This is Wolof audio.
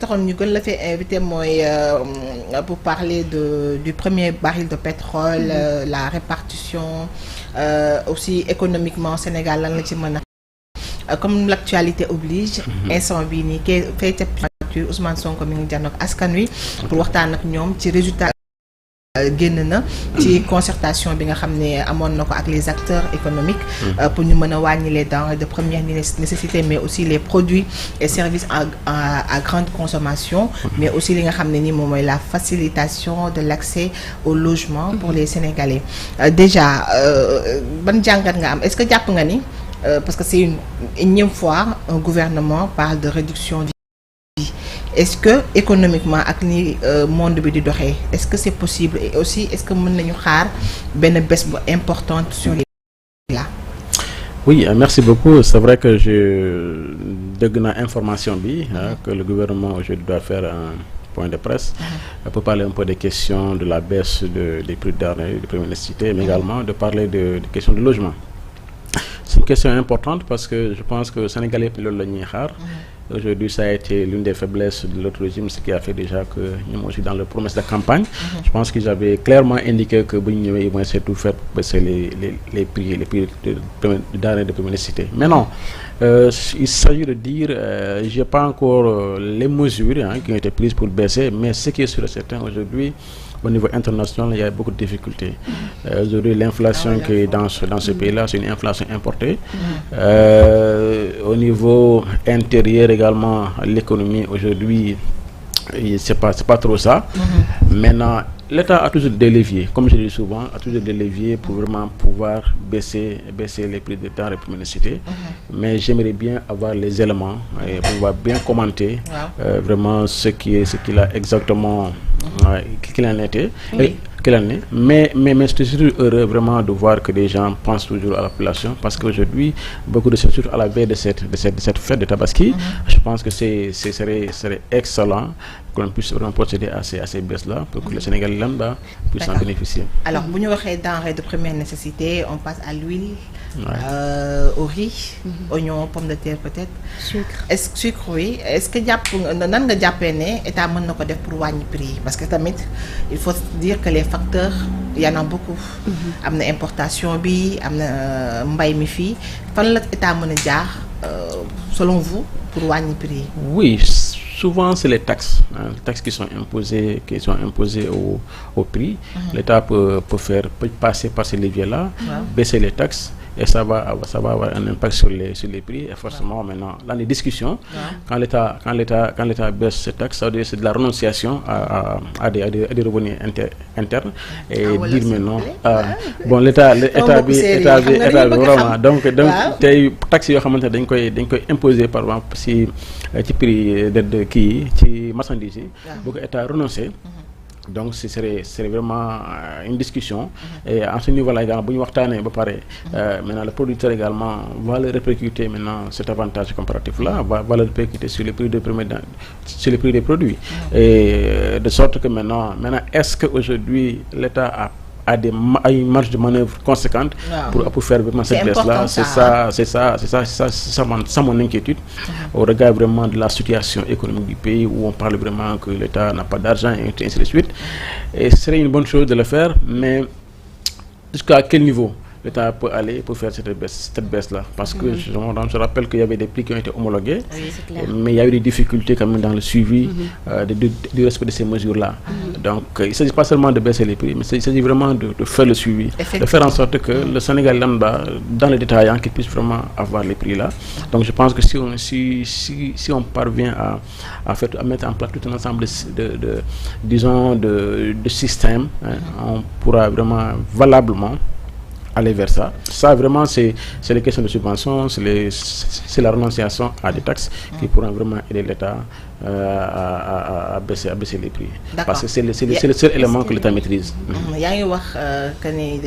taxoon ñu gën la fee invité mooy pour parler du premier baril de pétrole, la répartition, aussi économiquement Sénégal lan la ci mën a comme l'actualité oblige. instant bii nii kay fay ca Ousmane Sonko mi ngi jànnoog askan wi pour waxtaan ak ñoom ci résultat génn na ci concertation bi nga xam ne amoon na ko ak les acteurs économiques pour ñu mën a wàññi les denrées de première nécessité, mais aussi les produits et services à grande consommation, mais aussi li nga xam ne ni moom mooy la facilitation de l'accès au logement pour les Sénégalais. Déjà ban jàngat nga am, est-ce que jàpp nga ni parce que c'est une énième fois un gouvernement parle de réduction du vie, est-ce que économiquement ak ni monde bi di doxee est-ce que c'est possible, et aussi est-ce que mën nañu xaar benn baisse bu importante sur les là? Oui, merci beaucoup. C'est vrai que je dégg naa information bi que le gouvernement aujourd'hui doit faire un point de presse pour parler un peu des questions de la baisse des prix de première nécessité, mais également de parler des questions de logement. C'est une question importante parce que je pense que Sénégalais loolu la ñuy xaar. Aujourd'hui, ça a été l'une des faiblesses de l'autre régime, ce qui a fait déjà que nous aussi dans leur promesse de campagne, je pense qu'ils avaient clairement indiqué que ils vont essayer de tout faire pour baisser les prix de denrées de première nécessité. Mais non, il s'agit de dire, j'ai pas encore les mesures qui ont été prises pour baisser, mais ce qui est sûr et certain aujourd'hui, au niveau international, il y a beaucoup de difficultés. Aujourd'hui, l'inflation qui est dans ce pays-là, c'est une inflation importée. Au niveau intérieur également, l'économie aujourd'hui, c'est pas trop ça. Maintenant, l'État a toujours des leviers, comme je dis souvent, a toujours des leviers pour vraiment pouvoir baisser les prix des denrées de première nécessité. Mais j'aimerais bien avoir les éléments et pouvoir bien commenter vraiment ce qu'il a exactement qu'il en était. Mais je suis surtout heureux vraiment de voir que les gens pensent toujours à la population, parce qu'aujourd'hui, beaucoup de choses, surtout à la veille de cette fête de Tabaski, je pense que ce serait excellent qu'on puisse vraiment procéder à ces baisses-là pour que le Sénégal lambda puisse en bénéficier. Alors, bu ñu waxee denrées de première nécessité, on passe à l'huile, au riz, oignon, pommes de terre peut-être. Sucre, oui. Est-ce que nan nga jàppee ne état mën na ko def pour wàññi prix, parce que tamit il faut dire que les facteurs, il y en a beaucoup. Am na importation bi, am na mbay mi fii, fan la état mën a jaar selon vous pour wàññi prix? Oui, souvent c'est les taxes qui sont imposées au prix. L'État peut passer par ces leviers-là, baisser les taxes, et ça va avoir un impact sur les prix. Et forcément maintenant dans les discussions, quand l'État baisse ces taxes, ça veut dire c'est de la renonciation à des revenus internes, et dire maintenant bon l'État vraiment donc tey taxes yoo xamante ne dañ koy imposer par exemple ci prix de kii ci marchandises yi bu ko État renoncer. Donc ce serait vraiment une discussion, et à ce niveau-là également bu ñu waxtaanee ba pare maintenant le producteur également va le répercuter maintenant cet avantage comparatif-là va le répercuter sur les prix sur les prix des produits, et de sorte que maintenant est-ce que aujourd'hui l'État a une marge de manœuvre conséquente pour faire vraiment cette baisse-là? C'est ça mon inquiétude au regard vraiment de la situation économique du pays, où on parle vraiment que l'État n'a pas d'argent et ainsi de suite. Et ce serait une bonne chose de le faire, mais jusqu'à quel niveau l'État peut aller pour faire cette baisse-là? Parce que je rappelle qu'il y avait des prix qui ont été homologués, mais il y a eu des difficultés quand même dans le suivi du respect de ces mesures-là. Donc il ne s'agit pas seulement de baisser les prix, mais il s'agit vraiment de faire le suivi, de faire en sorte que le Sénégal lambda, dans les détaillants, qu'il puisse vraiment avoir les prix-là. Donc je pense que si on parvient à mettre en place tout un ensemble de systèmes, on pourra vraiment valablement aller vers ça. Ça vraiment c'est les questions de subvention, c'est la renonciation à des taxes qui pourront vraiment aider l'État à baisser les prix. Parce que c'est le seul élément que l'État maîtrise. yaa ngi wax que ne